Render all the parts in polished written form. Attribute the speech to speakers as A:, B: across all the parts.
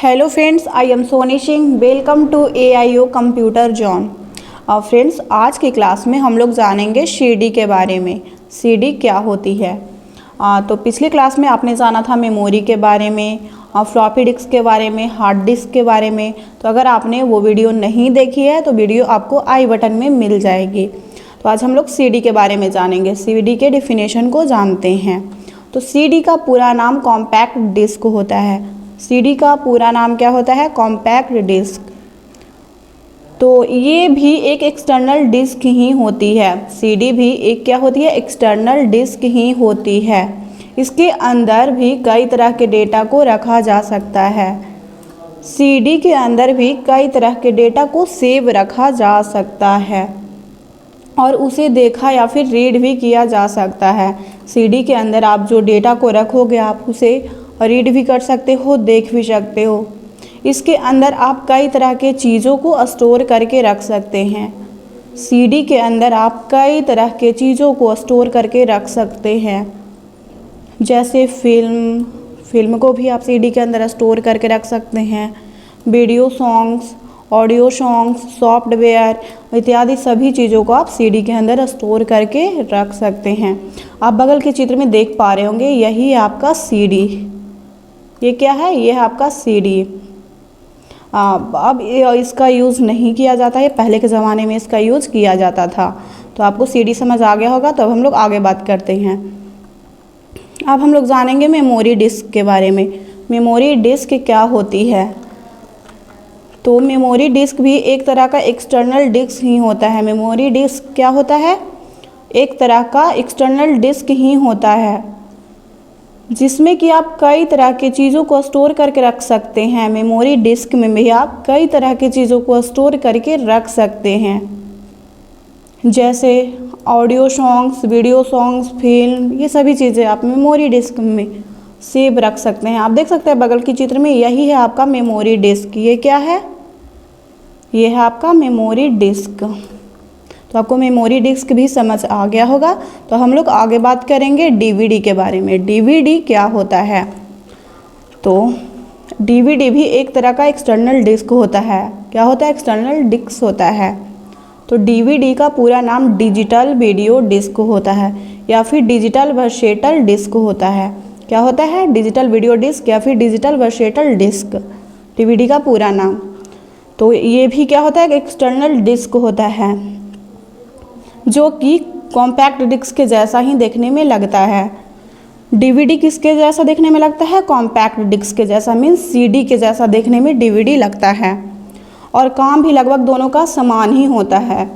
A: Hello friends, I am Soni Singh. Welcome to AIO computer zone. Friends, आज की class में हम लोग जानेंगे CD के बारे में। CD क्या होती है। तो पिछली क्लास में आपने जाना था मेमोरी के बारे में, फ्लॉपी डिस्क के बारे में, हार्ड डिस्क के बारे में। तो अगर आपने वो वीडियो नहीं देखी है तो वीडियो आपको आई बटन में मिल जाएगी। तो आज हम लोग CD के बारे में जानेंगे, CD के डिफिनेशन को जानते हैं। तो CD का पूरा नाम कॉम्पैक्ट डिस्क होता है। CD का पूरा नाम क्या होता है? Compact disc. तो ये भी एक एक्सटर्नल डिस्क ही होती है। CD भी एक क्या होती है? एक्सटर्नल डिस्क ही होती है। इसके अंदर भी कई तरह के डेटा को रखा जा सकता है। CD के अंदर भी कई तरह के डेटा को सेव रखा जा सकता है और उसे देखा या फिर रीड भी किया जा सकता है। CD के अंदर आप जो डेटा को रखोगे आप उसे रीड भी कर सकते हो, देख भी सकते हो। इसके अंदर आप कई तरह के चीज़ों को स्टोर करके रख सकते हैं। CD के अंदर आप कई तरह के चीज़ों को स्टोर करके रख सकते हैं, जैसे फिल्म को भी आप CD के अंदर स्टोर करके रख सकते हैं। Video songs, audio songs, software इत्यादि सभी चीज़ों को आप CD के अंदर स्टोर करके रख सकते हैं। आप बगल के चित्र में देख पा रहे होंगे, यही है आपका CD। ये क्या है? ये है आपका CD। अब इसका यूज़ नहीं किया जाता है, पहले के ज़माने में इसका यूज़ किया जाता था। तो आपको CD समझ आ गया होगा। तो अब हम लोग आगे बात करते हैं। अब हम लोग जानेंगे मेमोरी डिस्क के बारे में। मेमोरी डिस्क क्या होती है? तो मेमोरी डिस्क भी एक तरह का एक्सटर्नल डिस्क ही होता है। मेमोरी डिस्क क्या होता है? एक तरह का एक्सटर्नल डिस्क ही होता है, जिसमें कि आप कई तरह की चीज़ों को स्टोर करके रख सकते हैं। मेमोरी डिस्क में भी आप कई तरह की चीज़ों को स्टोर करके रख सकते हैं, जैसे audio songs, video songs, film, ये सभी चीज़ें आप मेमोरी डिस्क में सेव रख सकते हैं। आप देख सकते हैं बगल की चित्र में, यही है आपका मेमोरी डिस्क। ये क्या है? ये है आपका मेमोरी डिस्क। तो आपको मेमोरी डिस्क भी समझ आ गया होगा। तो हम लोग आगे बात करेंगे DVD के बारे में। DVD क्या होता है? तो DVD भी एक तरह का एक्सटर्नल डिस्क होता है। क्या होता है? एक्सटर्नल डिस्क होता है। तो DVD का पूरा नाम डिजिटल वीडियो डिस्क होता है या फिर डिजिटल वर्सेटल डिस्क होता है। क्या होता है? डिजिटल वीडियो डिस्क या फिर डिजिटल वर्सेटल डिस्क, DVD का पूरा नाम। तो ये भी क्या होता है? एक्सटर्नल डिस्क होता है, जो कि कॉम्पैक्ट डिस्क के जैसा ही देखने में लगता है। DVD किसके जैसा देखने में लगता है? कॉम्पैक्ट डिस्क के जैसा, मीन्स CD के जैसा देखने में DVD लगता है। और काम भी लगभग दोनों का समान ही होता है।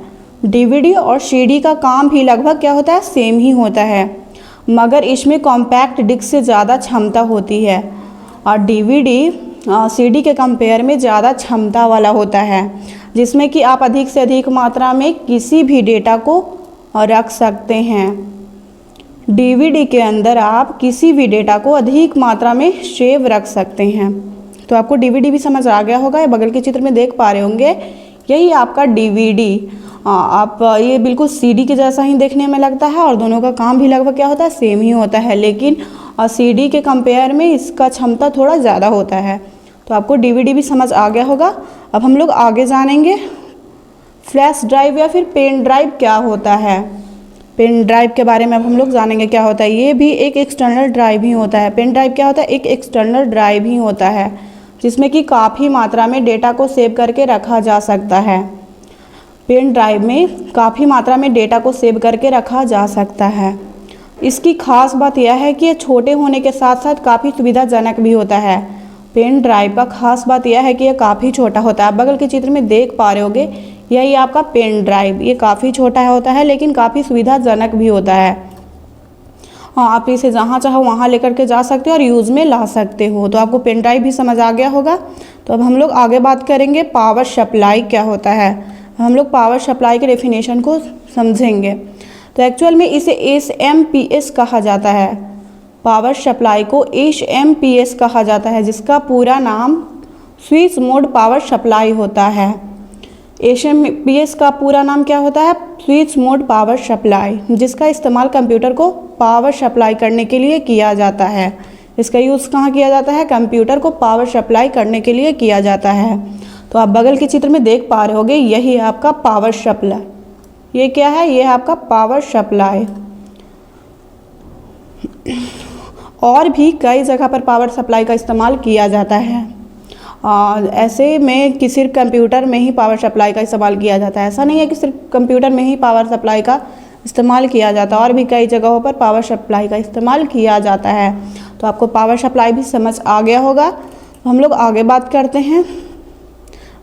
A: DVD और CD का काम भी लगभग क्या होता है? सेम ही होता है, मगर इसमें कॉम्पैक्ट डिस्क से ज़्यादा क्षमता होती है और DVD CD के कंपेयर में ज़्यादा क्षमता वाला होता है, जिसमें कि आप अधिक से अधिक मात्रा में किसी भी डेटा को रख सकते हैं। DVD के अंदर आप किसी भी डेटा को अधिक मात्रा में सेव रख सकते हैं। तो आपको DVD भी समझ आ गया होगा। बगल के चित्र में देख पा रहे होंगे, यही आपका DVD। आप ये बिल्कुल CD के जैसा ही देखने में लगता है और दोनों का काम भी लगभग क्या होता है? सेम ही होता है, लेकिन CD के कंपेयर में इसका क्षमता थोड़ा ज़्यादा होता है। तो आपको DVD भी समझ आ गया होगा। अब हम लोग आगे जानेंगे फ्लैश ड्राइव या फिर पेन ड्राइव क्या होता है। पेन ड्राइव के बारे में अब हम लोग जानेंगे क्या होता है। ये भी एक एक्सटर्नल ड्राइव ही होता है। पेन ड्राइव क्या होता है? एक एक्सटर्नल ड्राइव ही होता है, जिसमें कि काफ़ी मात्रा में डेटा को सेव करके रखा जा सकता है। पेन ड्राइव में काफ़ी मात्रा में डेटा को सेव करके रखा जा सकता है। इसकी खास बात यह है कि ये छोटे होने के साथ साथ काफ़ी सुविधाजनक भी होता है। पेन ड्राइव का खास बात यह है कि यह काफ़ी छोटा होता है। आप बगल के चित्र में देख पा रहे होंगे, यही आपका पेन ड्राइव। ये काफ़ी छोटा होता है, लेकिन काफ़ी सुविधाजनक भी होता है। हाँ, आप इसे जहाँ चाहो वहाँ लेकर के जा सकते हो और यूज़ में ला सकते हो। तो आपको पेन ड्राइव भी समझ आ गया होगा। तो अब हम लोग आगे बात करेंगे पावर सप्लाई क्या होता है। हम लोग पावर सप्लाई के डेफिनेशन को समझेंगे। तो एक्चुअल में इसे SMPS कहा जाता है। पावर सप्लाई को SMPS कहा जाता है, जिसका पूरा नाम स्विच मोड पावर सप्लाई होता है। SMPS का पूरा नाम क्या होता है? स्विच मोड पावर सप्लाई, जिसका इस्तेमाल कंप्यूटर को पावर सप्लाई करने के लिए किया जाता है। इसका यूज़ कहाँ किया जाता है? कंप्यूटर को पावर सप्लाई करने के लिए किया जाता है। तो आप बगल के चित्र में देख पा रहे होगे, यही है आपका पावर सप्लाई। ये क्या है? ये है आपका पावर सप्लाई। और भी कई जगह पर पावर सप्लाई का इस्तेमाल किया जाता है। ऐसे में कि सिर्फ कंप्यूटर में ही पावर सप्लाई का इस्तेमाल किया जाता है, ऐसा नहीं है कि सिर्फ कंप्यूटर में ही पावर सप्लाई का इस्तेमाल किया जाता है, और भी कई जगहों पर पावर सप्लाई का इस्तेमाल किया जाता है। तो आपको पावर सप्लाई भी समझ आ गया होगा। तो हम लोग आगे बात करते हैं।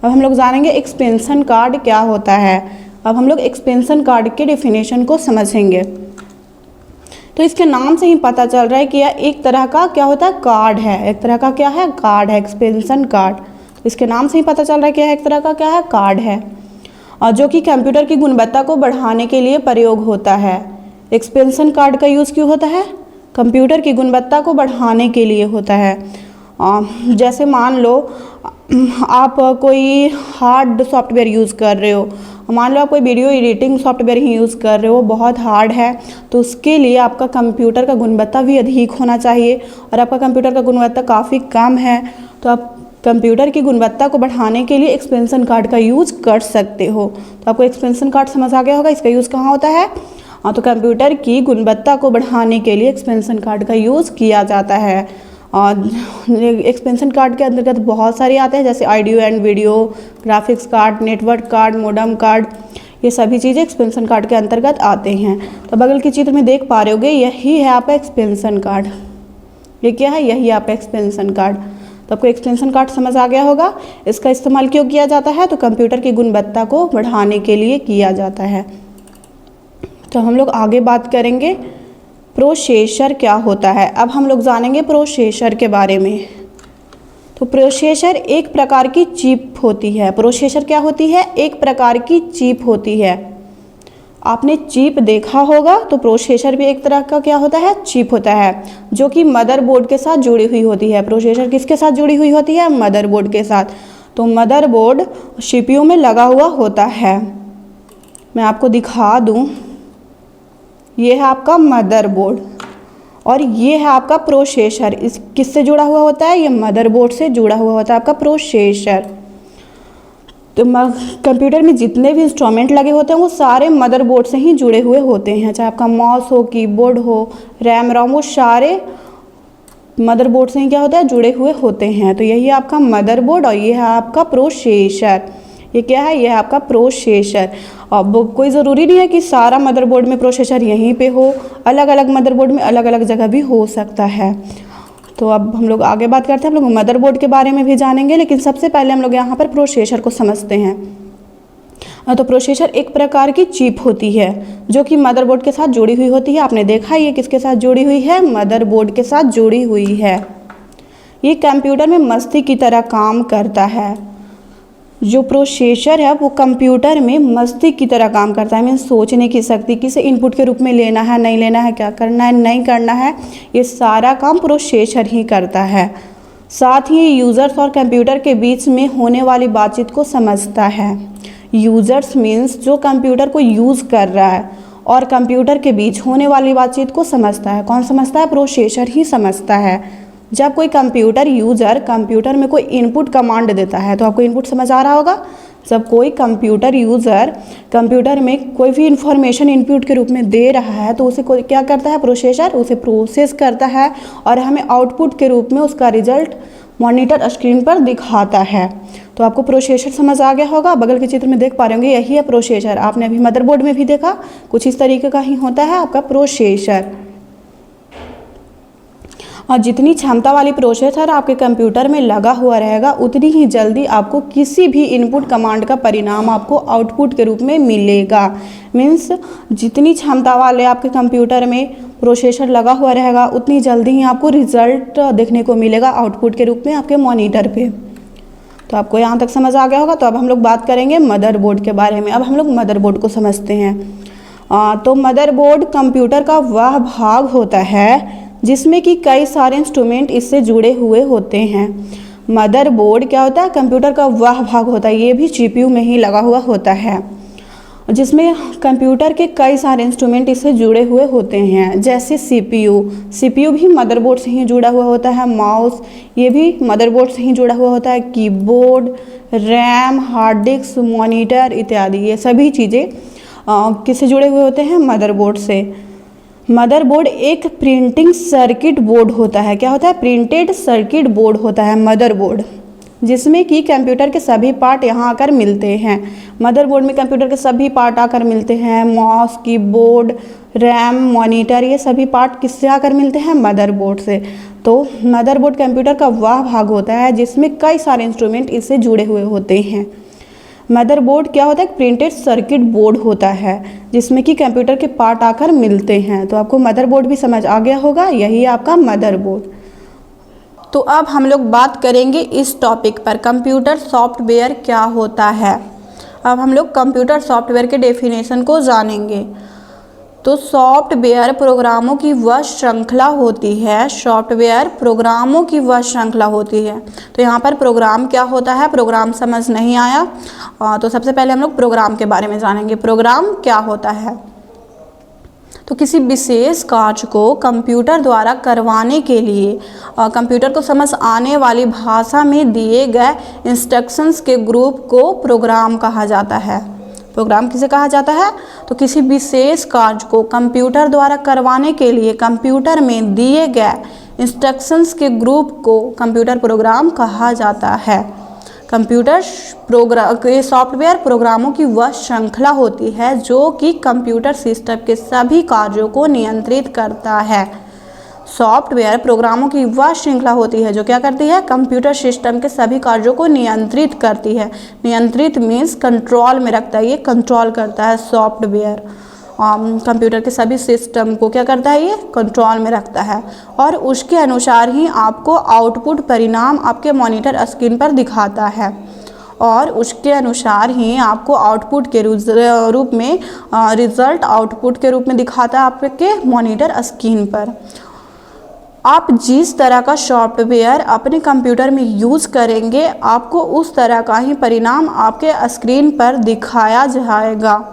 A: अब हम लोग जानेंगे एक्सपेंशन कार्ड क्या होता है। अब हम लोग एक्सपेंशन कार्ड के डेफिनेशन को समझेंगे। तो इसके नाम से ही पता चल रहा है कि यह एक तरह का क्या होता है? कार्ड है। एक तरह का क्या है? कार्ड है, एक्सपेंशन कार्ड। तो इसके नाम से ही पता चल रहा है कि यह एक तरह का क्या है? कार्ड है, और जो कि कंप्यूटर की गुणवत्ता को बढ़ाने के लिए प्रयोग होता है। एक्सपेंशन कार्ड का यूज़ क्यों होता है? कंप्यूटर की गुणवत्ता को बढ़ाने के लिए होता है। जैसे मान लो आप कोई हार्ड सॉफ्टवेयर यूज़ कर रहे हो, मान लो आप कोई वीडियो एडिटिंग सॉफ्टवेयर ही यूज़ कर रहे हो, बहुत हार्ड है, तो उसके लिए आपका कंप्यूटर का गुणवत्ता भी अधिक होना चाहिए, और आपका कंप्यूटर का गुणवत्ता काफ़ी कम है, तो आप कंप्यूटर की गुणवत्ता को बढ़ाने के लिए एक्सपेंशन कार्ड का यूज़ कर सकते हो। तो आपको एक्सपेंशन कार्ड समझ आ गया होगा, इसका यूज़ कहाँ होता है? तो कंप्यूटर की गुणवत्ता को बढ़ाने के लिए एक्सपेंशन कार्ड का यूज़ किया जाता है। और एक्सपेंशन कार्ड के अंतर्गत बहुत सारे आते हैं, जैसे audio and video, graphics card, network card, modem card, ये सभी चीज़ें एक्सपेंशन कार्ड के अंतर्गत आते हैं। तो बगल के चित्र में देख पा रहे होगे, यही है आपका एक्सपेंशन कार्ड। ये क्या है? यही आपका एक्सपेंशन कार्ड। तो आपको एक्सपेंशन कार्ड समझ आ गया होगा। इसका इस्तेमाल क्यों किया जाता है? तो कंप्यूटर की गुणवत्ता को बढ़ाने के लिए किया जाता है। तो हम लोग आगे बात करेंगे प्रोसेसर क्या होता है। अब हम लोग जानेंगे प्रोसेसर के बारे में। तो प्रोसेसर एक प्रकार की चिप होती है। प्रोसेसर क्या होती है? एक प्रकार की चिप होती है। आपने चिप देखा होगा, तो प्रोसेसर भी एक तरह का क्या होता है? चिप होता है, जो कि मदरबोर्ड के साथ जुड़ी हुई होती है। प्रोसेसर किसके साथ जुड़ी हुई होती है? मदरबोर्ड के साथ। तो मदरबोर्ड सीपीयू में लगा हुआ होता है। मैं आपको दिखा दूं, ये है आपका मदरबोर्ड, और ये है आपका प्रोसेसर। इस किससे जुड़ा हुआ होता है? ये मदरबोर्ड से जुड़ा हुआ होता है आपका प्रोसेसर। तो कंप्यूटर में जितने भी इंस्ट्रूमेंट लगे होते हैं वो सारे मदरबोर्ड से ही जुड़े हुए होते हैं, चाहे आपका माउस हो, कीबोर्ड हो, रैम रोम, वो सारे मदरबोर्ड से ही क्या होता है? जुड़े हुए होते हैं। तो यही है आपका मदरबोर्ड, और ये है आपका प्रोसेसर। ये क्या है? ये है आपका प्रोसेसर। अब कोई ज़रूरी नहीं है कि सारा मदरबोर्ड में प्रोसेसर यहीं पे हो, अलग अलग मदरबोर्ड में अलग अलग जगह भी हो सकता है। तो अब हम लोग आगे बात करते हैं। हम लोग मदरबोर्ड के बारे में भी जानेंगे, लेकिन सबसे पहले हम लोग यहाँ पर प्रोसेसर को समझते हैं। तो प्रोसेसर एक प्रकार की चिप होती है, जो कि मदरबोर्ड के साथ जुड़ी हुई होती है। आपने देखा ये किसके साथ जुड़ी हुई है? मदरबोर्ड के साथ जुड़ी हुई है। ये कंप्यूटर में मस्तिष्क की तरह काम करता है। जो प्रोसेसर है वो कंप्यूटर में मस्तिष्क की तरह काम करता है। मीन्स सोचने की शक्ति, किसे इनपुट के रूप में लेना है, नहीं लेना है, क्या करना है, नहीं करना है, ये सारा काम प्रोसेसर ही करता है। साथ ही यूज़र्स और कंप्यूटर के बीच में होने वाली बातचीत को समझता है। यूज़र्स मीन्स जो कंप्यूटर को यूज़ कर रहा है, और कंप्यूटर के बीच होने वाली बातचीत को समझता है। कौन समझता है? प्रोसेसर ही समझता है। जब कोई कंप्यूटर यूज़र कंप्यूटर में कोई इनपुट कमांड देता है, तो आपको इनपुट समझ आ रहा होगा। जब कोई कंप्यूटर यूज़र कंप्यूटर में कोई भी इंफॉर्मेशन इनपुट के रूप में दे रहा है, तो उसे कोई क्या करता है? प्रोसेसर उसे प्रोसेस करता है, और हमें आउटपुट के रूप में उसका रिजल्ट मॉनिटर स्क्रीन पर दिखाता है। तो आपको प्रोसेसर समझ आ गया होगा। बगल के चित्र में देख पा रहे होंगे, यही है प्रोसेसर। आपने अभी मदरबोर्ड में भी देखा, कुछ इस तरीके का ही होता है आपका प्रोसेसर। और जितनी क्षमता वाली प्रोसेसर आपके कंप्यूटर में लगा हुआ रहेगा, उतनी ही जल्दी आपको किसी भी इनपुट कमांड का परिणाम आपको आउटपुट के रूप में मिलेगा। मीन्स जितनी क्षमता वाले आपके कंप्यूटर में प्रोसेसर लगा हुआ रहेगा, उतनी जल्दी ही आपको रिजल्ट देखने को मिलेगा आउटपुट के रूप में आपके मॉनिटर पे। तो आपको यहाँ तक समझ आ गया होगा। तो अब हम लोग बात करेंगे मदरबोर्ड के बारे में। अब हम लोग मदरबोर्ड को समझते हैं। तो मदरबोर्ड कंप्यूटर का वह भाग होता है जिसमें कि कई सारे इंस्ट्रूमेंट इससे जुड़े हुए होते हैं। मदरबोर्ड क्या होता है? कंप्यूटर का वह भाग होता है, ये भी सीपीयू में ही लगा हुआ होता है। जिसमें कंप्यूटर के कई सारे इंस्ट्रूमेंट इससे जुड़े हुए होते हैं, जैसे सीपीयू भी मदरबोर्ड से ही जुड़ा हुआ होता है, माउस ये भी मदरबोर्ड से ही जुड़ा हुआ होता है, keyboard, RAM, hard disk, monitor इत्यादि ये सभी चीज़ें किससे जुड़े हुए होते हैं? मदरबोर्ड से। मदरबोर्ड एक प्रिंटिंग सर्किट बोर्ड होता है। क्या होता है? प्रिंटेड सर्किट बोर्ड होता है मदरबोर्ड, जिसमें कि कंप्यूटर के सभी पार्ट यहाँ आकर मिलते हैं। मदरबोर्ड में कंप्यूटर के सभी पार्ट आकर मिलते हैं, माउस, कीबोर्ड, रैम, मॉनिटर ये सभी पार्ट किससे आकर मिलते हैं? मदरबोर्ड से। तो मदरबोर्ड कंप्यूटर का वह भाग होता है जिसमें कई सारे इंस्ट्रूमेंट इससे जुड़े हुए होते हैं। मदरबोर्ड क्या होता है? प्रिंटेड सर्किट बोर्ड होता है जिसमें कि कंप्यूटर के पार्ट आकर मिलते हैं। तो आपको मदरबोर्ड भी समझ आ गया होगा, यही है आपका मदरबोर्ड। तो अब हम लोग बात करेंगे इस टॉपिक पर, कंप्यूटर सॉफ्टवेयर क्या होता है। अब हम लोग कंप्यूटर सॉफ्टवेयर के डेफिनेशन को जानेंगे। तो सॉफ्टवेयर प्रोग्रामों की वह श्रृंखला होती है, सॉफ्टवेयर प्रोग्रामों की वह श्रृंखला होती है। तो यहाँ पर प्रोग्राम क्या होता है? प्रोग्राम समझ नहीं आया तो सबसे पहले हम लोग प्रोग्राम के बारे में जानेंगे। प्रोग्राम क्या होता है? तो किसी विशेष कार्य को कंप्यूटर द्वारा करवाने के लिए कंप्यूटर को समझ आने वाली भाषा में दिए गए इंस्ट्रक्शंस के ग्रुप को प्रोग्राम कहा जाता है। प्रोग्राम किसे कहा जाता है? तो किसी विशेष कार्य को कंप्यूटर द्वारा करवाने के लिए कंप्यूटर में दिए गए इंस्ट्रक्शंस के ग्रुप को कंप्यूटर प्रोग्राम कहा जाता है। कंप्यूटर सॉफ्टवेयर प्रोग्रामों की वह श्रृंखला होती है जो कि कंप्यूटर सिस्टम के सभी कार्यों को नियंत्रित करता है। सॉफ्टवेयर प्रोग्रामों की वह श्रृंखला होती है जो क्या करती है? कंप्यूटर सिस्टम के सभी कार्यों को नियंत्रित करती है। नियंत्रित मीन्स कंट्रोल में रखता है, ये कंट्रोल करता है सॉफ्टवेयर। कंप्यूटर के सभी सिस्टम को क्या करता है? ये कंट्रोल में रखता है और उसके अनुसार ही आपको आउटपुट परिणाम आपके मॉनिटर स्क्रीन पर दिखाता है और उसके अनुसार ही आपको आउटपुट के रूप में रिजल्ट आउटपुट के रूप में दिखाता है आपके मॉनिटर स्क्रीन पर। आप जिस तरह का सॉफ्टवेयर अपने कंप्यूटर में यूज़ करेंगे आपको उस तरह का ही परिणाम आपके स्क्रीन पर दिखाया जाएगा।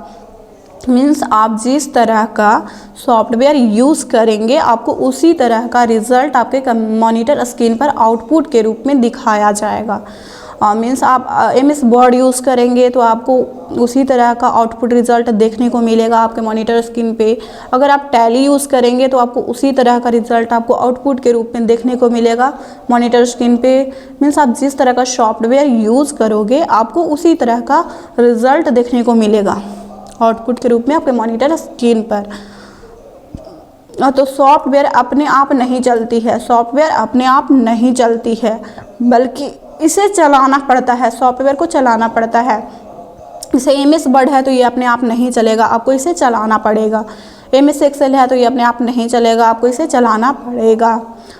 A: मीन्स आप जिस तरह का सॉफ्टवेयर यूज़ करेंगे आपको उसी तरह का रिज़ल्ट आपके मॉनिटर स्क्रीन पर आउटपुट के रूप में दिखाया जाएगा। मीन्स आप MS वर्ड यूज़ करेंगे तो आपको उसी तरह का आउटपुट रिज़ल्ट देखने को मिलेगा आपके मॉनिटर स्क्रीन पे। अगर आप टैली यूज़ करेंगे तो आपको उसी तरह का रिज़ल्ट आपको आउटपुट के रूप में देखने को मिलेगा मॉनिटर स्क्रीन पे। मीन्स आप जिस तरह का सॉफ्टवेयर यूज़ करोगे आपको उसी तरह का रिज़ल्ट देखने को मिलेगा आउटपुट के रूप में आपके मॉनिटर स्क्रीन पर। तो सॉफ्टवेयर अपने आप नहीं चलती है, सॉफ्टवेयर अपने आप नहीं चलती है बल्कि इसे चलाना पड़ता है, सॉफ्टवेयर को चलाना पड़ता है। जैसे MS वर्ड है तो ये अपने आप नहीं चलेगा, आपको इसे चलाना पड़ेगा। MS एक्सेल है तो ये अपने आप नहीं चलेगा, आपको इसे चलाना पड़ेगा।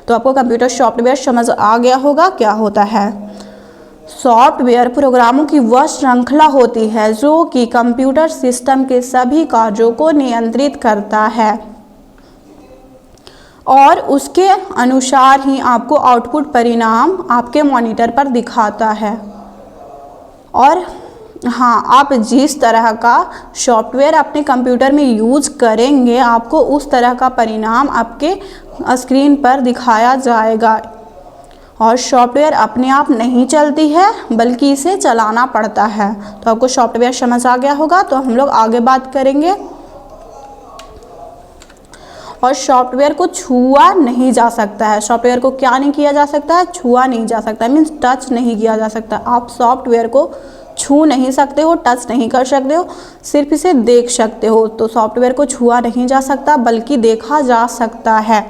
A: तो आपको कंप्यूटर सॉफ्टवेयर समझ आ गया होगा क्या होता है। सॉफ्टवेयर प्रोग्रामों की वह श्रृंखला होती है जो कि कंप्यूटर सिस्टम के सभी कार्यों को नियंत्रित करता है और उसके अनुसार ही आपको आउटपुट परिणाम आपके मॉनिटर पर दिखाता है। और हाँ, आप जिस तरह का सॉफ्टवेयर अपने कंप्यूटर में यूज़ करेंगे आपको उस तरह का परिणाम आपके स्क्रीन पर दिखाया जाएगा। और सॉफ्टवेयर अपने आप नहीं चलती है बल्कि इसे चलाना पड़ता है। तो आपको सॉफ्टवेयर समझ आ गया होगा। तो हम लोग आगे बात करेंगे। और सॉफ्टवेयर को छुआ नहीं जा सकता है। सॉफ्टवेयर को क्या नहीं किया जा सकता है? छुआ नहीं जा सकता, मीन्स टच नहीं किया जा सकता। आप सॉफ्टवेयर को छू नहीं सकते हो, टच नहीं कर सकते हो, सिर्फ इसे देख सकते हो। तो सॉफ्टवेयर को छुआ नहीं जा सकता बल्कि देखा जा सकता है।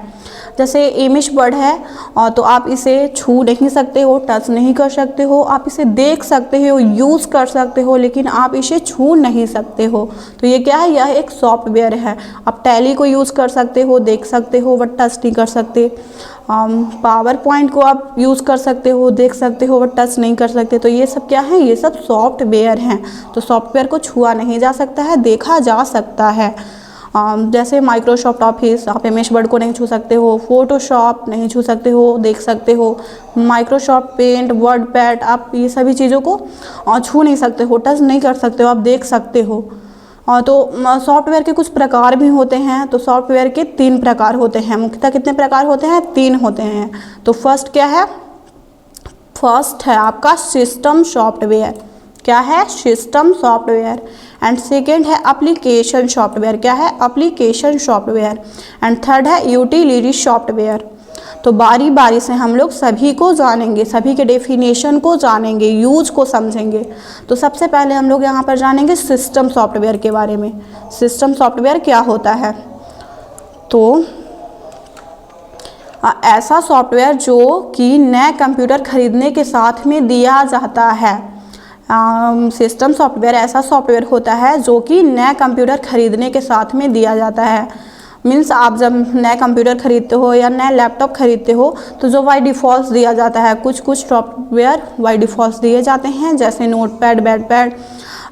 A: जैसे MS वर्ड है और तो आप इसे छू नहीं सकते हो, टच नहीं कर सकते हो, आप इसे देख सकते हो, यूज़ कर सकते हो, लेकिन आप इसे छू नहीं सकते हो। तो ये क्या है? यह एक सॉफ्टवेयर है। आप टैली को यूज़ कर सकते हो, देख सकते हो, बट टच नहीं कर सकते। पावर पॉइंट को आप यूज़ कर सकते हो, देख सकते हो, बट टच नहीं कर सकते। तो ये सब क्या है? ये सब सॉफ्टवेयर हैं। तो सॉफ्टवेयर को छुआ नहीं जा सकता है, देखा जा सकता है। जैसे माइक्रोसॉफ्ट ऑफिस, आप MS वर्ड को नहीं छू सकते हो, फोटोशॉप नहीं छू सकते हो, देख सकते हो, माइक्रोसॉफ्ट पेंट, वर्ड पैड, आप ये सभी चीज़ों को छू नहीं सकते हो, टच नहीं कर सकते हो, आप देख सकते हो। तो सॉफ्टवेयर के कुछ प्रकार भी होते हैं। तो सॉफ्टवेयर के 3 प्रकार होते हैं, मुख्यतः कितने प्रकार होते हैं? 3 होते हैं। तो फर्स्ट क्या है? फर्स्ट है आपका सिस्टम सॉफ्टवेयर। क्या है? System software. एंड सेकेंड है एप्लीकेशन सॉफ्टवेयर। क्या है? Application software. एंड थर्ड है यूटिलिटी सॉफ्टवेयर। तो बारी बारी से हम लोग सभी को जानेंगे, सभी के डेफिनेशन को जानेंगे, यूज को समझेंगे। तो सबसे पहले हम लोग यहाँ पर जानेंगे सिस्टम सॉफ्टवेयर के बारे में। सिस्टम सॉफ्टवेयर क्या होता है? तो ऐसा सॉफ्टवेयर जो कि नए कंप्यूटर खरीदने के साथ में दिया जाता है। सिस्टम सॉफ्टवेयर ऐसा सॉफ्टवेयर होता है जो कि नए कंप्यूटर खरीदने के साथ में दिया जाता है। मीन्स आप जब नए कंप्यूटर खरीदते हो या नए लैपटॉप खरीदते हो तो जो बाय डिफ़ॉल्ट दिया जाता है, कुछ सॉफ्टवेयर बाय डिफ़ॉल्ट दिए जाते हैं, जैसे नोटपैड, बैडपैड,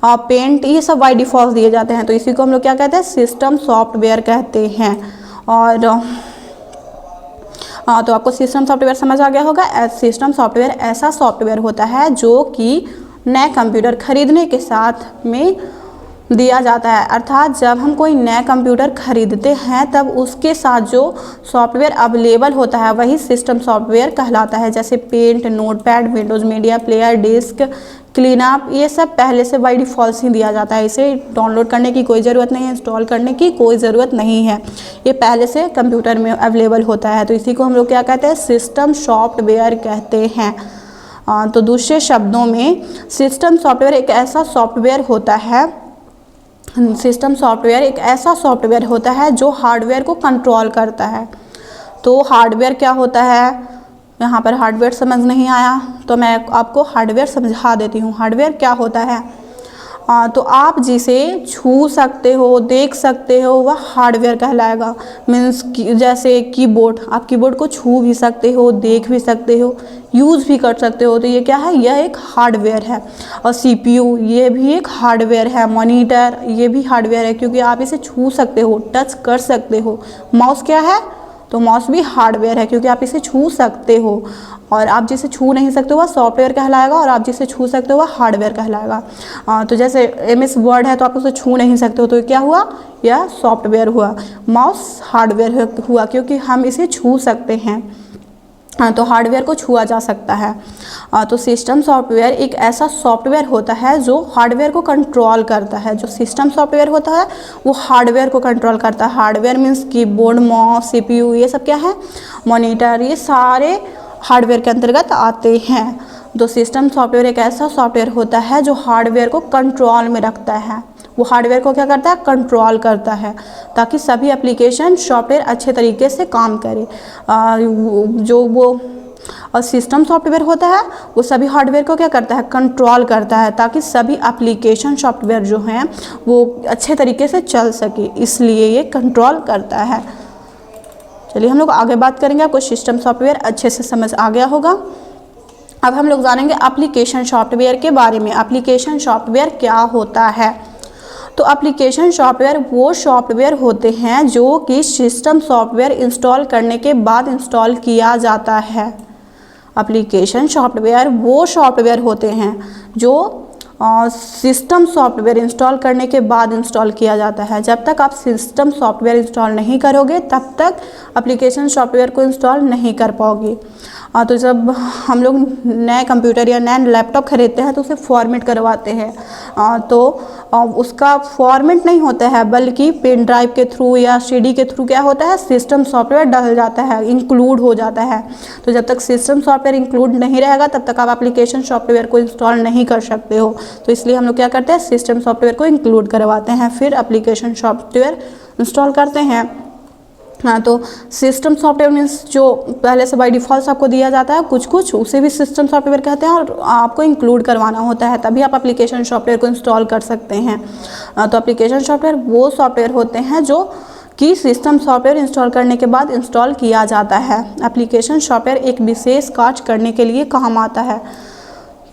A: पेंट, ये सब बाय डिफ़ॉल्ट दिए जाते हैं। तो इसी को हम लोग क्या कहते हैं? सिस्टम सॉफ्टवेयर कहते हैं। और तो आपको सिस्टम सॉफ्टवेयर समझ आ गया होगा। सिस्टम सॉफ्टवेयर ऐसा सॉफ्टवेयर होता है जो कि नए कंप्यूटर खरीदने के साथ में दिया जाता है। अर्थात जब हम कोई नया कंप्यूटर खरीदते हैं तब उसके साथ जो सॉफ्टवेयर अवेलेबल होता है वही सिस्टम सॉफ्टवेयर कहलाता है। जैसे paint, notepad, Windows media player, disk, cleanup, ये सब पहले से बाय डिफ़ॉल्ट ही दिया जाता है। इसे डाउनलोड करने की कोई ज़रूरत नहीं है, इंस्टॉल करने की कोई ज़रूरत नहीं है, ये पहले से कंप्यूटर में अवेलेबल होता है। तो इसी को हम लोग क्या कहते हैं? सिस्टम सॉफ्टवेयर कहते हैं। तो दूसरे शब्दों में सिस्टम सॉफ्टवेयर एक ऐसा सॉफ्टवेयर होता है, सिस्टम सॉफ्टवेयर एक ऐसा सॉफ्टवेयर होता है जो हार्डवेयर को कंट्रोल करता है। तो हार्डवेयर क्या होता है? यहाँ पर हार्डवेयर समझ नहीं आया तो मैं आपको हार्डवेयर समझा देती हूँ। हार्डवेयर क्या होता है? तो आप जिसे छू सकते हो, देख सकते हो, वह हार्डवेयर कहलाएगा। मीन्स जैसे कीबोर्ड, आप कीबोर्ड को छू भी सकते हो, देख भी सकते हो, यूज़ भी कर सकते हो। तो ये क्या है? यह एक हार्डवेयर है। और CPU ये भी एक हार्डवेयर है। मॉनिटर ये भी हार्डवेयर है क्योंकि आप इसे छू सकते हो, टच कर सकते हो। माउस क्या है? तो माउस भी हार्डवेयर है क्योंकि आप इसे छू सकते हो। और आप जिसे छू नहीं सकते हो वह सॉफ्टवेयर कहलाएगा, और आप जिसे छू सकते हो वह हार्डवेयर कहलाएगा। तो जैसे MS वर्ड है तो आप उसे छू नहीं सकते हो, तो क्या हुआ? यह सॉफ्टवेयर हुआ। माउस हार्डवेयर हुआ क्योंकि हम इसे छू सकते हैं। तो हार्डवेयर को छुआ जा सकता है। तो सिस्टम सॉफ्टवेयर एक ऐसा सॉफ्टवेयर होता है जो हार्डवेयर को कंट्रोल करता है। जो सिस्टम सॉफ्टवेयर होता है वो हार्डवेयर को कंट्रोल करता है। Hardware means keyboard, mouse, CPU, ये सब क्या है? मॉनिटर, ये सारे हार्डवेयर के अंतर्गत आते हैं। तो सिस्टम सॉफ्टवेयर एक ऐसा सॉफ्टवेयर होता है जो हार्डवेयर को कंट्रोल में रखता है। वो हार्डवेयर को क्या करता है? कंट्रोल करता है, ताकि सभी एप्लीकेशन सॉफ्टवेयर अच्छे तरीके से काम करे। जो वो सिस्टम सॉफ्टवेयर होता है वो सभी हार्डवेयर को क्या करता है? कंट्रोल करता है, ताकि सभी एप्लीकेशन सॉफ्टवेयर जो हैं वो अच्छे तरीके से चल सके, इसलिए ये कंट्रोल करता है। चलिए हम लोग आगे बात करेंगे। आपको सिस्टम सॉफ्टवेयर अच्छे से समझ आ गया होगा। अब हम लोग जानेंगे एप्लीकेशन सॉफ्टवेयर के बारे में। एप्लीकेशन सॉफ्टवेयर क्या होता है? तो एप्लीकेशन सॉफ्टवेयर वो सॉफ्टवेयर होते हैं जो कि सिस्टम सॉफ्टवेयर इंस्टॉल करने के बाद इंस्टॉल किया जाता है। एप्लीकेशन सॉफ्टवेयर वो सॉफ्टवेयर होते हैं जो सिस्टम सॉफ्टवेयर इंस्टॉल करने के बाद इंस्टॉल किया जाता है। जब तक आप सिस्टम सॉफ्टवेयर इंस्टॉल नहीं करोगे तब तक एप्लीकेशन सॉफ्टवेयर को इंस्टॉल नहीं कर पाओगे। तो जब हम लोग नए कंप्यूटर या नए लैपटॉप खरीदते हैं तो उसे फॉर्मेट करवाते हैं। तो उसका फॉर्मेट नहीं होता है, बल्कि पेन ड्राइव के थ्रू या CD के थ्रू क्या होता है? सिस्टम सॉफ्टवेयर डल जाता है, इंक्लूड हो जाता है। तो जब तक सिस्टम सॉफ्टवेयर इंक्लूड नहीं रहेगा तब तक आप एप्लीकेशन सॉफ्टवेयर को इंस्टॉल नहीं कर सकते हो। तो इसलिए हम लोग क्या करते हैं? सिस्टम सॉफ्टवेयर को इंक्लूड करवाते हैं, फिर एप्लीकेशन सॉफ्टवेयर इंस्टॉल करते हैं। तो सिस्टम सॉफ्टवेयर मीन्स जो पहले से बाय डिफ़ॉल्ट आपको दिया जाता है कुछ उसे भी सिस्टम सॉफ्टवेयर कहते हैं, और आपको इंक्लूड करवाना होता है, तभी आप एप्लीकेशन सॉफ्टवेयर को इंस्टॉल कर सकते हैं। तो एप्लीकेशन सॉफ्टवेयर वो सॉफ्टवेयर होते हैं जो कि सिस्टम सॉफ्टवेयर इंस्टॉल करने के बाद इंस्टॉल किया जाता है। एप्लीकेशन सॉफ्टवेयर एक विशेष कार्य करने के लिए काम आता है।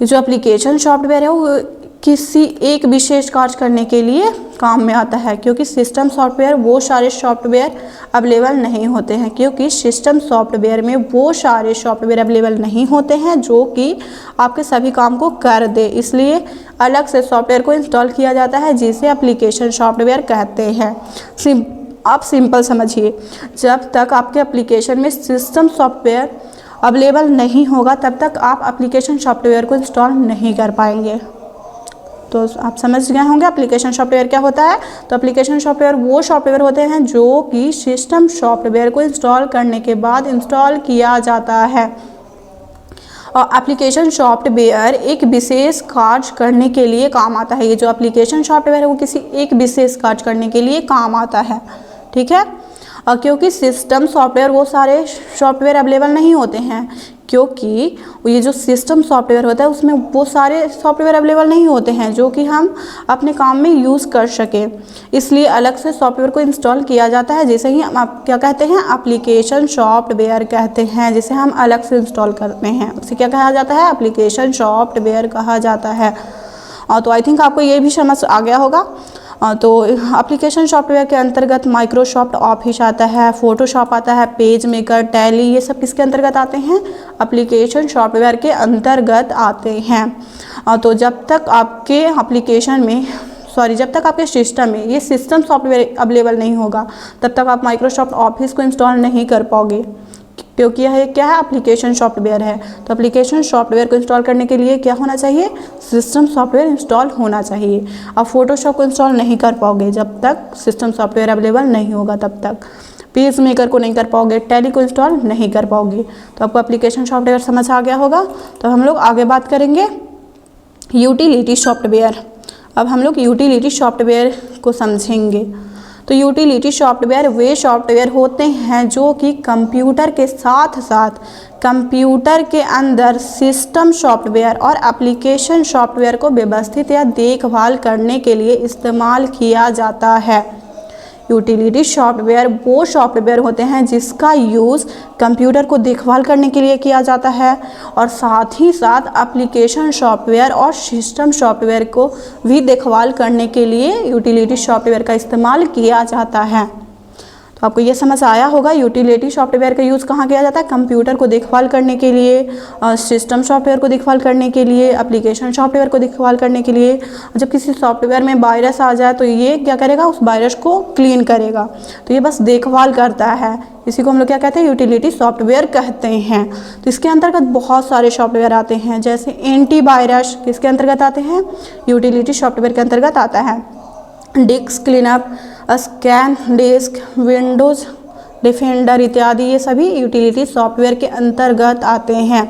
A: जो एप्लीकेशन सॉफ्टवेयर है वो किसी एक विशेष कार्य करने के लिए काम में आता है, क्योंकि सिस्टम सॉफ्टवेयर वो सारे सॉफ्टवेयर अवेलेबल नहीं होते हैं, क्योंकि सिस्टम सॉफ्टवेयर में वो सारे सॉफ्टवेयर अवेलेबल नहीं होते हैं जो कि आपके सभी काम को कर दे, इसलिए अलग से सॉफ्टवेयर को इंस्टॉल किया जाता है जिसे एप्लीकेशन सॉफ्टवेयर कहते हैं। आप सिंपल समझिए, जब तक आपके एप्लीकेशन में सिस्टम सॉफ्टवेयर अवेलेबल नहीं होगा तब तक आप एप्लीकेशन सॉफ्टवेयर को इंस्टॉल नहीं कर पाएंगे। तो आप समझ गए होंगे एप्लीकेशन सॉफ्टवेयर क्या होता है। तो एप्लीकेशन सॉफ्टवेयर वो सॉफ्टवेयर होते हैं जो कि सिस्टम सॉफ्टवेयर को इंस्टॉल करने के बाद इंस्टॉल किया जाता है। और एप्लीकेशन सॉफ्टवेयर एक विशेष कार्य करने के लिए काम आता है। ये जो एप्लीकेशन सॉफ्टवेयर है वो किसी एक विशेष कार्य करने के लिए काम आता है, ठीक है। क्योंकि सिस्टम सॉफ्टवेयर वो सारे सॉफ्टवेयर अवेलेबल नहीं होते हैं, क्योंकि ये जो सिस्टम सॉफ्टवेयर होता है उसमें वो सारे सॉफ्टवेयर अवेलेबल नहीं होते हैं जो कि हम अपने काम में यूज़ कर सकें, इसलिए अलग से सॉफ्टवेयर को इंस्टॉल किया जाता है, जिसे ही हम आप क्या कहते हैं, एप्लीकेशन सॉफ्टवेयर कहते हैं, जिसे हम अलग से इंस्टॉल करते हैं उसे क्या कहा जाता है, एप्लीकेशन सॉफ्टवेयर कहा जाता है। तो आई थिंक आपको ये भी समझ आ गया होगा। तो एप्लीकेशन सॉफ्टवेयर के अंतर्गत माइक्रोसॉफ्ट ऑफिस आता है, फोटोशॉप आता है, पेज मेकर, टैली, ये सब किसके अंतर्गत आते हैं, एप्लीकेशन सॉफ्टवेयर के अंतर्गत आते हैं। तो जब तक आपके एप्लीकेशन में जब तक आपके सिस्टम में ये सिस्टम सॉफ्टवेयर अवेलेबल नहीं होगा तब तक आप माइक्रोसॉफ्ट ऑफिस को इंस्टॉल नहीं कर पाओगे, क्योंकि यह क्या है, एप्लीकेशन सॉफ्टवेयर है। तो एप्लीकेशन सॉफ्टवेयर को इंस्टॉल करने के लिए क्या होना चाहिए, सिस्टम सॉफ्टवेयर इंस्टॉल होना चाहिए। आप फोटोशॉप को इंस्टॉल नहीं कर पाओगे जब तक सिस्टम सॉफ्टवेयर अवेलेबल नहीं होगा, तब तक पेज मेकर को नहीं कर पाओगे, टैली को इंस्टॉल नहीं कर पाओगे। तो आपको एप्लीकेशन सॉफ्टवेयर समझ आ गया होगा। तो हम लोग आगे बात करेंगे यूटिलिटी सॉफ्टवेयर। अब हम लोग यूटिलिटी सॉफ्टवेयर को समझेंगे। तो यूटिलिटी सॉफ्टवेयर वे सॉफ्टवेयर होते हैं जो कि कंप्यूटर के साथ साथ कंप्यूटर के अंदर सिस्टम सॉफ्टवेयर और एप्लीकेशन सॉफ्टवेयर को व्यवस्थित या देखभाल करने के लिए इस्तेमाल किया जाता है। यूटिलिटी सॉफ्टवेयर वो सॉफ्टवेयर होते हैं जिसका यूज़ कंप्यूटर को देखभाल करने के लिए किया जाता है और साथ ही साथ एप्लीकेशन सॉफ्टवेयर और सिस्टम सॉफ्टवेयर को भी देखभाल करने के लिए यूटिलिटी सॉफ्टवेयर का इस्तेमाल किया जाता है। तो आपको ये समझ आया होगा यूटिलिटी सॉफ्टवेयर का यूज़ कहाँ किया जाता है, कंप्यूटर को देखभाल करने के लिए, सिस्टम सॉफ्टवेयर को देखभाल करने के लिए, एप्लीकेशन सॉफ्टवेयर को देखभाल करने के लिए। जब किसी सॉफ्टवेयर में वायरस आ जाए तो ये क्या करेगा, उस वायरस को क्लीन करेगा। तो ये बस देखभाल करता है, इसी को हम लोग क्या कहते हैं, यूटिलिटी सॉफ्टवेयर कहते हैं। तो इसके अंतर्गत बहुत सारे सॉफ्टवेयर आते हैं, जैसे एंटीवायरस किसके अंतर्गत आते हैं, यूटिलिटी सॉफ्टवेयर के अंतर्गत आता है। Disk cleanup, scan disk, Windows defender इत्यादि ये सभी यूटिलिटी सॉफ्टवेयर के अंतर्गत आते हैं।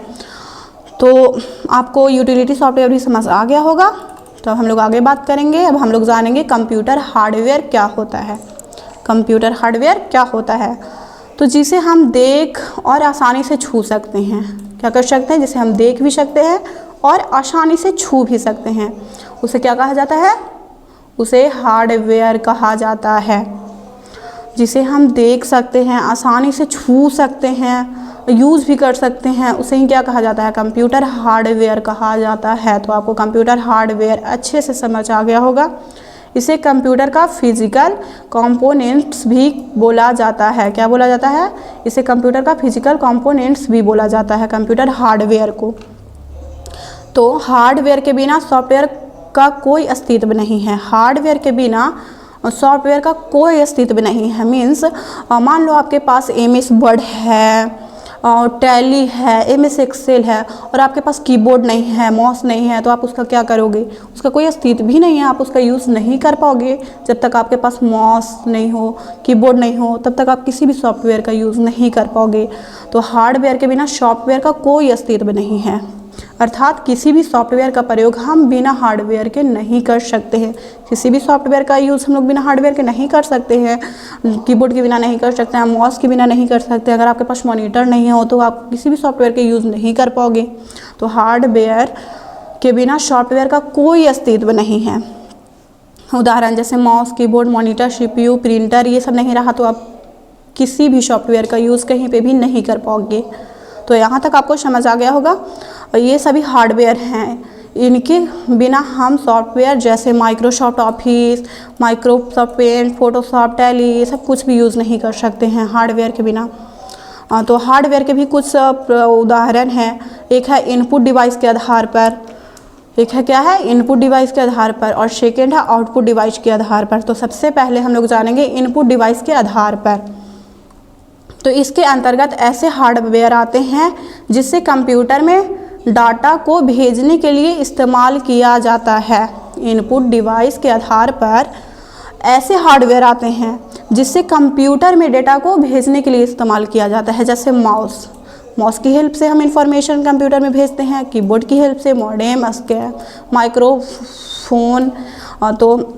A: तो आपको यूटिलिटी सॉफ्टवेयर भी समझ आ गया होगा। तो हम लोग आगे बात करेंगे। अब हम लोग जानेंगे कंप्यूटर हार्डवेयर क्या होता है। कंप्यूटर हार्डवेयर क्या होता है, तो जिसे हम देख और आसानी से छू सकते हैं। क्या कर सकते हैं, जिसे हम देख भी सकते हैं और आसानी से छू भी सकते हैं, उसे क्या कहा जाता है, उसे हार्डवेयर कहा जाता है। जिसे हम देख सकते हैं, आसानी से छू सकते हैं, यूज़ भी कर सकते हैं, उसे ही क्या कहा जाता है, कंप्यूटर हार्डवेयर कहा जाता है। तो आपको कंप्यूटर हार्डवेयर अच्छे से समझ आ गया होगा। इसे कंप्यूटर का फिजिकल कंपोनेंट्स भी बोला जाता है। क्या बोला जाता है, इसे कंप्यूटर का फिजिकल कंपोनेंट्स भी बोला जाता है, कंप्यूटर हार्डवेयर को। तो हार्डवेयर के बिना सॉफ्टवेयर का कोई अस्तित्व नहीं है। हार्डवेयर के बिना सॉफ्टवेयर का कोई अस्तित्व नहीं है। मीन्स मान लो आपके पास MS वर्ड है, टैली है, MS एक्सेल है और आपके पास कीबोर्ड नहीं है, माउस नहीं है, तो आप उसका क्या करोगे, उसका कोई अस्तित्व भी नहीं है, आप उसका यूज़ नहीं कर पाओगे। जब तक आपके पास माउस नहीं हो, कीबोर्ड नहीं हो, तब तक आप किसी भी सॉफ्टवेयर का यूज़ नहीं कर पाओगे। तो हार्डवेयर के बिना सॉफ्टवेयर का कोई अस्तित्व नहीं है, अर्थात किसी भी सॉफ्टवेयर का प्रयोग हम बिना हार्डवेयर के नहीं कर सकते हैं। किसी भी सॉफ्टवेयर का यूज़ हम लोग बिना हार्डवेयर के नहीं कर सकते हैं। कीबोर्ड के बिना नहीं कर सकते हैं, माउस के बिना नहीं कर सकते। अगर आपके पास मॉनिटर नहीं हो तो आप किसी भी सॉफ्टवेयर के यूज़ नहीं कर पाओगे। तो हार्डवेयर के बिना सॉफ्टवेयर का कोई अस्तित्व नहीं है। उदाहरण जैसे mouse, keyboard, monitor, CPU, printer, ये सब नहीं रहा तो आप किसी भी सॉफ्टवेयर का यूज़ कहीं पे भी नहीं कर पाओगे। तो यहाँ तक आपको समझ आ गया होगा। और ये सभी हार्डवेयर हैं। इनके बिना हम सॉफ्टवेयर जैसे Microsoft Office, Microsoft Paint, Photoshop, Tally, ये सब कुछ भी यूज़ नहीं कर सकते हैं हार्डवेयर के बिना। तो हार्डवेयर के भी कुछ उदाहरण हैं। एक है इनपुट डिवाइस के आधार पर, एक है क्या है, इनपुट डिवाइस के आधार पर, और सेकेंड है आउटपुट डिवाइस के आधार पर। तो सबसे पहले हम लोग जानेंगे इनपुट डिवाइस के आधार पर। तो इसके अंतर्गत ऐसे हार्डवेयर आते हैं जिससे कंप्यूटर में डाटा को भेजने के लिए इस्तेमाल किया जाता है। इनपुट डिवाइस के आधार पर ऐसे हार्डवेयर आते हैं जिससे कंप्यूटर में डेटा को भेजने के लिए इस्तेमाल किया जाता है, जैसे माउस की हेल्प से हम इंफॉर्मेशन कंप्यूटर में भेजते हैं, कीबोर्ड की हेल्प से, मॉडेम, स्कैन, माइक्रोफोन। तो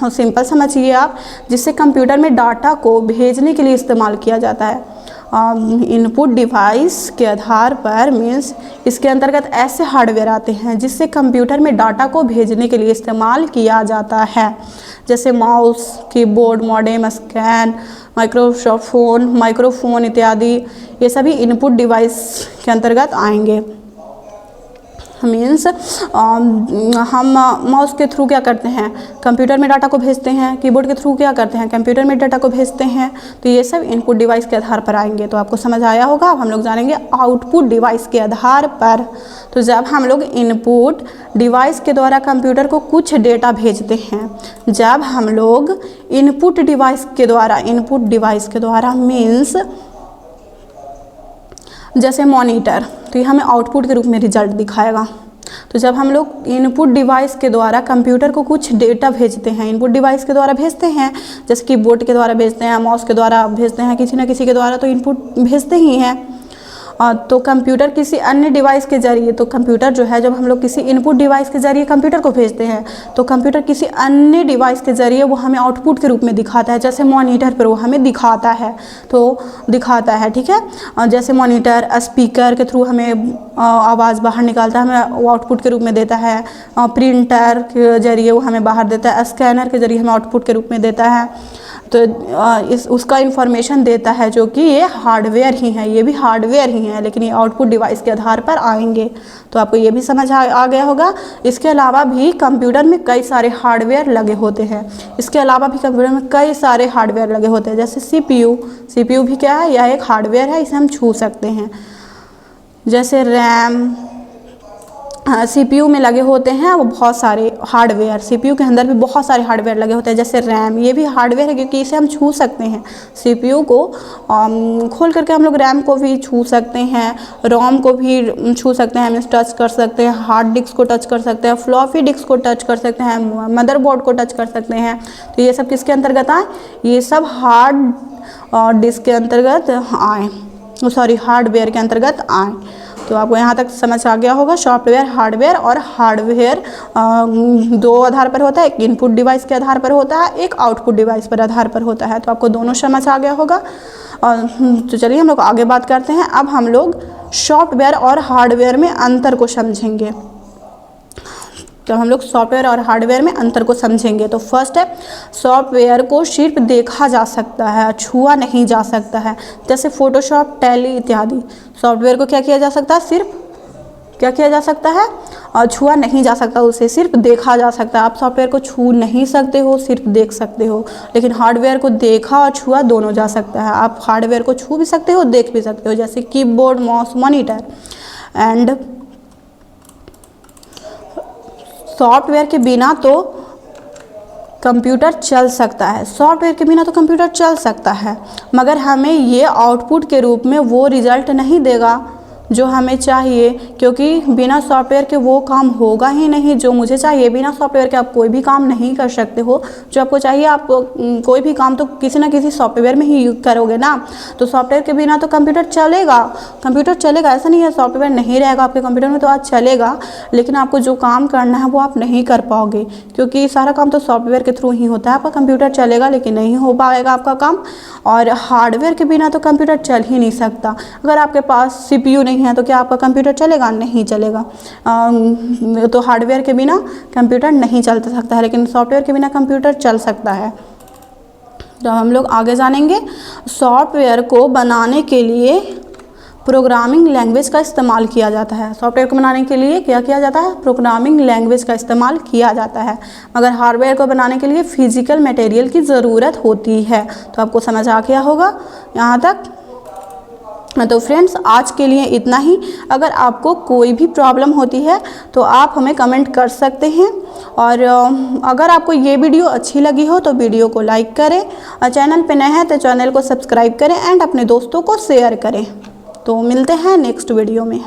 A: सिंपल समझिए आप, जिससे कंप्यूटर में डाटा को भेजने के लिए इस्तेमाल किया जाता है। इनपुट डिवाइस के आधार पर मीन्स इसके अंतर्गत ऐसे हार्डवेयर आते हैं जिससे कंप्यूटर में डाटा को भेजने के लिए इस्तेमाल किया जाता है, जैसे mouse, keyboard, modem, scan, microphone इत्यादि। ये सभी इनपुट डिवाइस के अंतर्गत आएंगे। मीन्स हम माउस के थ्रू क्या करते हैं, कंप्यूटर में डाटा को भेजते हैं, कीबोर्ड के थ्रू क्या करते हैं, कंप्यूटर में डाटा को भेजते हैं। तो ये सब इनपुट डिवाइस के आधार पर आएंगे। तो आपको समझ आया होगा। अब हम लोग जानेंगे आउटपुट डिवाइस के आधार पर। तो जब हम लोग इनपुट डिवाइस के द्वारा कंप्यूटर को कुछ डेटा भेजते हैं, जब हम लोग इनपुट डिवाइस के द्वारा मीन्स जैसे मॉनिटर, तो ये हमें आउटपुट के रूप में रिजल्ट दिखाएगा। तो जब हम लोग इनपुट डिवाइस के द्वारा कंप्यूटर को कुछ डेटा भेजते हैं, इनपुट डिवाइस के द्वारा भेजते हैं, जैसे कीबोर्ड के द्वारा भेजते हैं, माउस के द्वारा भेजते हैं, किसी न किसी के द्वारा तो इनपुट भेजते ही हैं। तो कंप्यूटर किसी अन्य डिवाइस के जरिए, तो कंप्यूटर जो है, जब हम लोग किसी इनपुट डिवाइस के जरिए कंप्यूटर को भेजते हैं, तो कंप्यूटर किसी अन्य डिवाइस के जरिए वो हमें आउटपुट के रूप में दिखाता है, जैसे मॉनिटर पर वो हमें दिखाता है। ठीक है। जैसे मॉनिटर स्पीकर के थ्रू हमें आवाज़ बाहर निकालता है, हमें वो आउटपुट के रूप में देता है। प्रिंटर के जरिए वो हमें बाहर देता है, स्कैनर के जरिए हमें आउटपुट के रूप में देता है। तो उसका इंफॉर्मेशन देता है, जो कि ये हार्डवेयर ही है, ये भी हार्डवेयर ही है, लेकिन ये आउटपुट डिवाइस के आधार पर आएंगे। तो आपको ये भी समझ आ गया होगा। इसके अलावा भी कंप्यूटर में कई सारे हार्डवेयर लगे होते हैं। जैसे सीपीयू भी क्या है, यह एक हार्डवेयर है, इसे हम छू सकते हैं। जैसे रैम, सीपीयू में लगे होते हैं वो बहुत सारे हार्डवेयर, सीपीयू के अंदर भी बहुत सारे हार्डवेयर लगे होते हैं। जैसे रैम, ये भी हार्डवेयर है क्योंकि इसे हम छू सकते हैं। सीपीयू को खोल करके हम लोग रैम को भी छू सकते हैं, रोम को भी छू सकते हैं, मीन्स टच कर सकते हैं, हार्ड डिस्क को टच कर सकते हैं, फ्लॉपी डिस्क को टच कर सकते हैं, मदरबोर्ड को टच कर सकते हैं। तो ये सब किसके अंतर्गत आए, ये सब हार्ड डिस्क के अंतर्गत आए, हार्डवेयर के अंतर्गत आए। तो आपको यहाँ तक समझ आ गया होगा। सॉफ्टवेयर, हार्डवेयर, और हार्डवेयर दो आधार पर होता है, एक इनपुट डिवाइस के आधार पर होता है, एक आउटपुट डिवाइस पर आधार पर होता है। तो आपको दोनों समझ आ गया होगा। तो चलिए हम लोग आगे बात करते हैं। अब हम लोग सॉफ्टवेयर और हार्डवेयर में अंतर को समझेंगे। तो हम लोग सॉफ्टवेयर और हार्डवेयर में अंतर को समझेंगे। तो फर्स्ट है, सॉफ्टवेयर को सिर्फ देखा जा सकता है, छुआ नहीं जा सकता है। जैसे फोटोशॉप, टैली इत्यादि। सॉफ्टवेयर को क्या किया जा सकता है, सिर्फ क्या किया जा सकता है, और छुआ नहीं जा सकता, उसे सिर्फ देखा जा सकता है। आप सॉफ्टवेयर को छू नहीं सकते हो, सिर्फ देख सकते हो। लेकिन हार्डवेयर को देखा और छुआ दोनों जा सकता है। आप हार्डवेयर को छू भी सकते हो, देख भी सकते हो, जैसे keyboard, mouse, monitor. And software के बिना तो कंप्यूटर चल सकता है, मगर हमें ये आउटपुट के रूप में वो रिज़ल्ट नहीं देगा जो हमें चाहिए, क्योंकि बिना सॉफ्टवेयर के वो काम होगा ही नहीं जो मुझे चाहिए। बिना सॉफ्टवेयर के आप कोई भी काम नहीं कर सकते हो। जो आपको चाहिए, आप कोई भी काम तो किसी ना किसी सॉफ्टवेयर में ही करोगे ना। तो सॉफ्टवेयर के बिना तो कंप्यूटर चलेगा, ऐसा नहीं है सॉफ्टवेयर नहीं रहेगा आपके कंप्यूटर में, तो आज चलेगा, लेकिन आपको जो काम करना है वो आप नहीं कर पाओगे, क्योंकि सारा काम तो सॉफ्टवेयर के थ्रू ही होता है। आपका कंप्यूटर चलेगा लेकिन नहीं हो पाएगा आपका काम। और हार्डवेयर के बिना तो कंप्यूटर चल ही नहीं सकता। अगर आपके पास सीपीयू नहीं है तो क्या आपका कंप्यूटर चलेगा, नहीं चलेगा। तो हार्डवेयर के बिना कंप्यूटर नहीं चल सकता है, लेकिन सॉफ्टवेयर के बिना कंप्यूटर चल सकता है। तो हम लोग आगे जानेंगे। सॉफ्टवेयर को बनाने के लिए प्रोग्रामिंग लैंग्वेज का इस्तेमाल किया जाता है। सॉफ्टवेयर को बनाने के लिए क्या किया जाता है? प्रोग्रामिंग लैंग्वेज का इस्तेमाल किया जाता है। मगर हार्डवेयर को बनाने के लिए फिजिकल मटेरियल की ज़रूरत होती है। तो आपको समझ आ गया होगा यहाँ तक। तो फ्रेंड्स, आज के लिए इतना ही। अगर आपको कोई भी प्रॉब्लम होती है तो आप हमें कमेंट कर सकते हैं। और अगर आपको ये वीडियो अच्छी लगी हो तो वीडियो को लाइक करें, और चैनल पे नए हैं तो चैनल को सब्सक्राइब करें एंड अपने दोस्तों को शेयर करें। तो मिलते हैं नेक्स्ट वीडियो में।